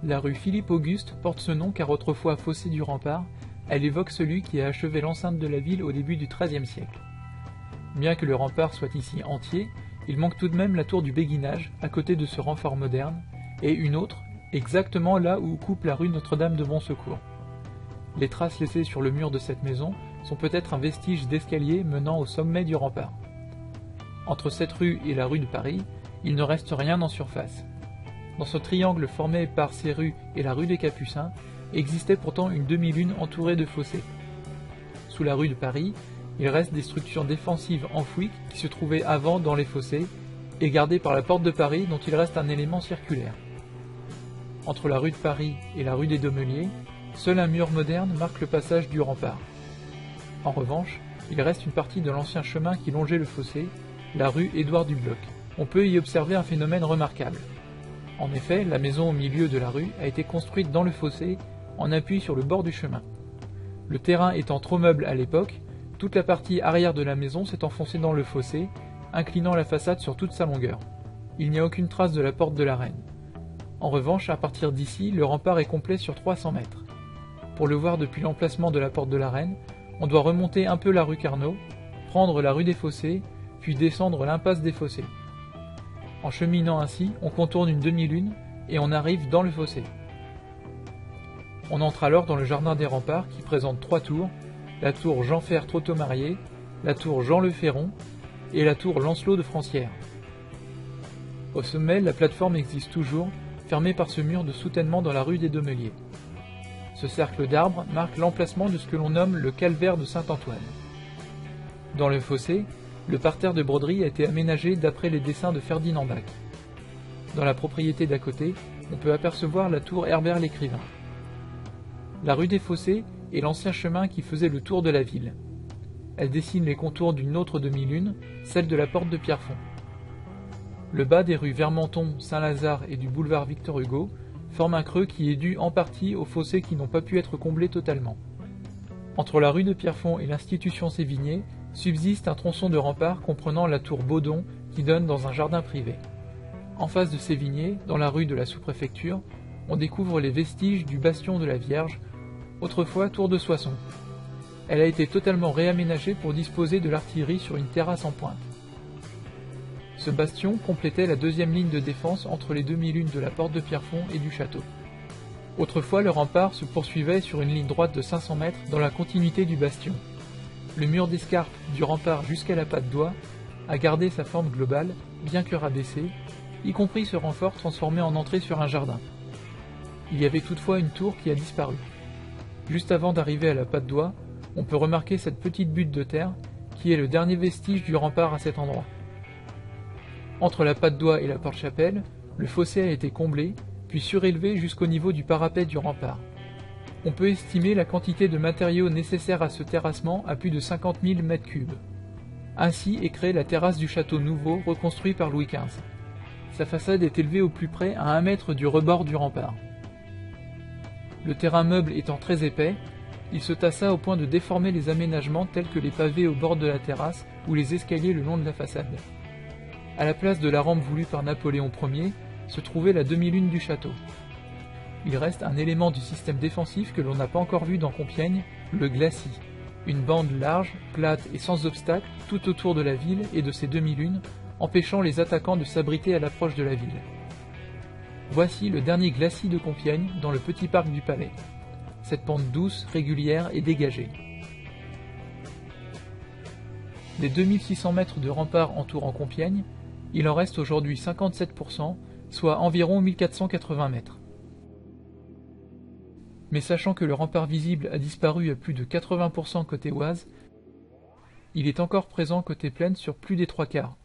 La rue Philippe-Auguste porte ce nom car autrefois fossé du rempart, elle évoque celui qui a achevé l'enceinte de la ville au début du XIIIe siècle. Bien que le rempart soit ici entier, il manque tout de même la tour du Béguinage, à côté de ce renfort moderne, et une autre, exactement là où coupe la rue Notre-Dame de Bon Secours. Les traces laissées sur le mur de cette maison sont peut-être un vestige d'escalier menant au sommet du rempart. Entre cette rue et la rue de Paris, il ne reste rien en surface. Dans ce triangle formé par ces rues et la rue des Capucins, existait pourtant une demi-lune entourée de fossés. Sous la rue de Paris, il reste des structures défensives enfouies qui se trouvaient avant dans les fossés et gardées par la porte de Paris dont il reste un élément circulaire. Entre la rue de Paris et la rue des Domeliers, seul un mur moderne marque le passage du rempart. En revanche, il reste une partie de l'ancien chemin qui longeait le fossé, la rue Édouard Dubloc. On peut y observer un phénomène remarquable. En effet, la maison au milieu de la rue a été construite dans le fossé, en appui sur le bord du chemin. Le terrain étant trop meuble à l'époque, toute la partie arrière de la maison s'est enfoncée dans le fossé, inclinant la façade sur toute sa longueur. Il n'y a aucune trace de la porte de la Reine. En revanche, à partir d'ici, le rempart est complet sur 300 mètres. Pour le voir depuis l'emplacement de la porte de la Reine, on doit remonter un peu la rue Carnot, prendre la rue des Fossés, puis descendre l'impasse des Fossés. En cheminant ainsi, on contourne une demi-lune et on arrive dans le fossé. On entre alors dans le jardin des remparts qui présente 3 tours, la tour Jean-Fer Trottomarié, la tour Jean Le Ferron et la tour Lancelot de Francières. Au sommet, la plateforme existe toujours, fermée par ce mur de soutènement dans la rue des Domeliers. Ce cercle d'arbres marque l'emplacement de ce que l'on nomme le calvaire de Saint-Antoine. Dans le fossé, le parterre de broderie a été aménagé d'après les dessins de Ferdinand Bach. Dans la propriété d'à côté, on peut apercevoir la tour Herbert l'Écrivain. La rue des Fossés est l'ancien chemin qui faisait le tour de la ville. Elle dessine les contours d'une autre demi-lune, celle de la porte de Pierrefonds. Le bas des rues Vermenton, Saint-Lazare et du boulevard Victor Hugo forme un creux qui est dû en partie aux fossés qui n'ont pas pu être comblés totalement. Entre la rue de Pierrefonds et l'institution Sévigné, subsiste un tronçon de rempart comprenant la tour Baudon qui donne dans un jardin privé. En face de Sévigné, dans la rue de la sous-préfecture, on découvre les vestiges du bastion de la Vierge, autrefois tour de Soissons. Elle a été totalement réaménagée pour disposer de l'artillerie sur une terrasse en pointe. Ce bastion complétait la deuxième ligne de défense entre les demi-lunes de la porte de Pierrefonds et du château. Autrefois, le rempart se poursuivait sur une ligne droite de 500 mètres dans la continuité du bastion. Le mur d'escarpe du rempart jusqu'à la patte d'Oie a gardé sa forme globale, bien que rabaissée, y compris ce renfort transformé en entrée sur un jardin. Il y avait toutefois une tour qui a disparu. Juste avant d'arriver à la patte d'Oie, on peut remarquer cette petite butte de terre qui est le dernier vestige du rempart à cet endroit. Entre la patte d'Oie et la porte-chapelle, le fossé a été comblé, puis surélevé jusqu'au niveau du parapet du rempart. On peut estimer la quantité de matériaux nécessaires à ce terrassement à plus de 50 000 m3. Ainsi est créée la terrasse du château nouveau reconstruit par Louis XV. Sa façade est élevée au plus près à 1 mètre du rebord du rempart. Le terrain meuble étant très épais, il se tassa au point de déformer les aménagements tels que les pavés au bord de la terrasse ou les escaliers le long de la façade. À la place de la rampe voulue par Napoléon Ier, se trouvait la demi-lune du château. Il reste un élément du système défensif que l'on n'a pas encore vu dans Compiègne, le glacis, une bande large, plate et sans obstacle tout autour de la ville et de ses demi-lunes, empêchant les attaquants de s'abriter à l'approche de la ville. Voici le dernier glacis de Compiègne dans le petit parc du Palais. Cette pente douce, régulière et dégagée. Des 2600 mètres de remparts entourant Compiègne, il en reste aujourd'hui 57%, soit environ 1480 mètres. Mais sachant que le rempart visible a disparu à plus de 80% côté Oise, il est encore présent côté plaine sur plus des 3/4.